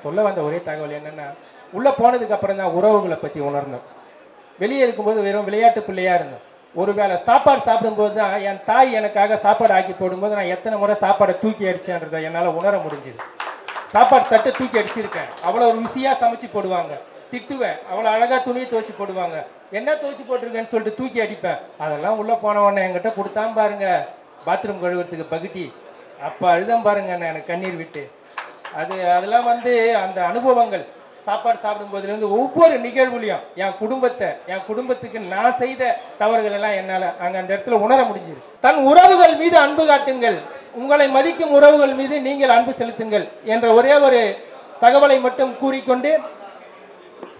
சொல்ல வந்த ஒரே தகவல் என்னென்னா, உள்ளே போனதுக்கு அப்புறம் தான் உறவுகளை பற்றி உணர்ந்தோம். வெளியே இருக்கும்போது வெறும் விளையாட்டு பிள்ளையாக இருந்தோம். ஒரு வேளை சாப்பாடு சாப்பிடும்போது தான் என் தாய் எனக்காக சாப்பாடு ஆக்கி போடும்போது நான் எத்தனை முறை சாப்பாடை தூக்கி அடிச்சேன்றதை என்னால் உணர முடிஞ்சுது. சாப்பாடு தட்டை தூக்கி அடிச்சிருக்கேன். அவ்வளோ ருசியாக சமைச்சு போடுவாங்க. திட்டுவேன், அவ்வளோ அழகாக துணியை துவைச்சி போடுவாங்க. என்ன துவைச்சி போட்டிருக்கேன்னு சொல்லிட்டு தூக்கி அடிப்பேன். அதெல்லாம் உள்ளே போனவொடனே என்கிட்ட கொடுத்தான் பாருங்க பாத்ரூம் கழுவுறதுக்கு பகுட்டி. அப்போ அழுதான் பாருங்க நான் எனக்கு கண்ணீர் விட்டு. அதெல்லாம் அந்த அனுபவங்கள் சாப்பாடு சாப்பிடும்போதுலேருந்து ஒவ்வொரு நிகழ்வுலையும் என் குடும்பத்துக்கு நான் செய்த தவறுகள் எல்லாம் என்னால் அங்கே அந்த இடத்துல உணர முடிஞ்சுது. தன் உறவுகள் மீது அன்பு காட்டுங்கள், உங்களை மதிக்கும் உறவுகள் மீது நீங்கள் அன்பு செலுத்துங்கள் என்ற ஒரே ஒரு தகவலை மட்டும் கூறிக்கொண்டு,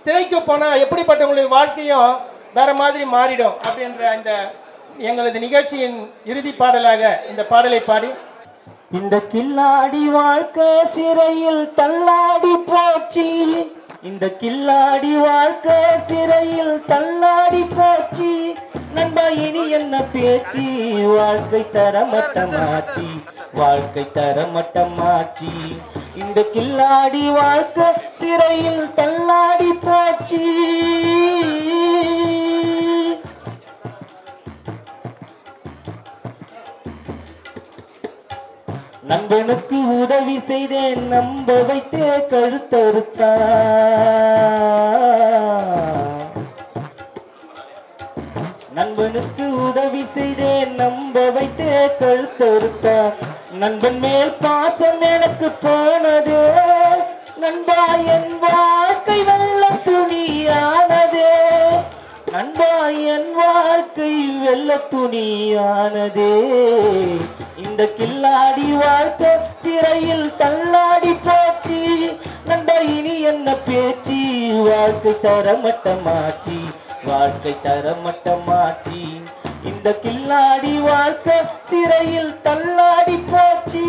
சிறைக்கு போனால் எப்படிப்பட்டவங்களுடைய வாழ்க்கையும் வேற மாதிரி மாறிடும் அப்படின்ற இந்த எங்களது நிகழ்ச்சியின் இறுதி பாடலாக இந்த பாடலை பாடி, இந்த கில்லாடி வாழ்க்கை சிறையில் தள்ளாடி போச்சு, இந்த கில்லாடி வாழ்க்கை சிறையில் தள்ளாடி போச்சு, நண்பா இனி என்ன பேச்சு, வாழ்க்கை தரமட்டமாச்சு, வாழ்க்கை தரமட்டமாச்சு, இந்த கில்லாடி வாழ்க்கை சிறையில் தள்ளாடி போச்சு. நண்பனுக்கு உதவி செய்தேன், நம்ப வைத்தே கழுத்தறுத்தான், நண்பனுக்கு உதவி செய்தேன், நம்ப வைத்தே கழுத்தறுத்தான், நண்பன் மேல் பாசம் எனக்கு போனது, நண்பா என் வாழ்க்கை வெள்ள துணியானது, நண்பா என் வாழ்க்கை வெள்ள துணியானதே, இந்த கில்லாடி வாழ்க்கை சிறையில் தள்ளாடி போச்சு, நண்பா இனி என்ன பேச்சு, வாழ்க்கை தரமட்டமாச்சு, வாழ்க்கை தரமட்டமாச்சு, இந்த கில்லாடி வாழ்க்கை சிறையில் தள்ளாடி போச்சு.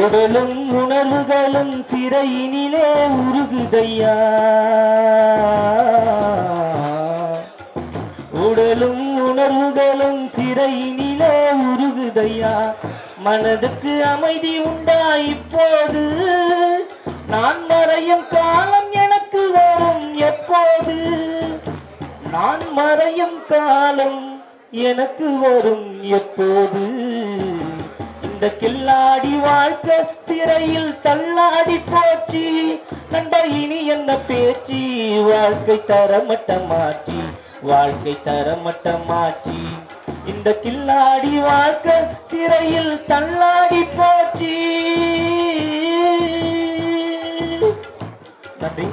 உடலும் உணர்வுகளும் சிறையினிலே உருகுதையா, உடலும் உணர்வுகளும் சிறையினிலே உருகுதையா, மனதுக்கு அமைதி உண்டா இப்போது, நான் மறையும் காலம் எனக்கு வரும் எப்போது, நான் மறையும் காலம் எனக்கு வரும் எப்போது, இந்த கில்லாடி வாழ்க்கை சிறையில் தள்ளாடி போச்சு, நண்பா இனி என்ன பேச்சு, வாழ்க்கை தரமட்டமாச்சு, வாழ்க்கை தரமட்டமாச்சு, இந்த கில்லாடி வாழ்க்கை சிறையில் தள்ளாடி போச்சு. நன்றி.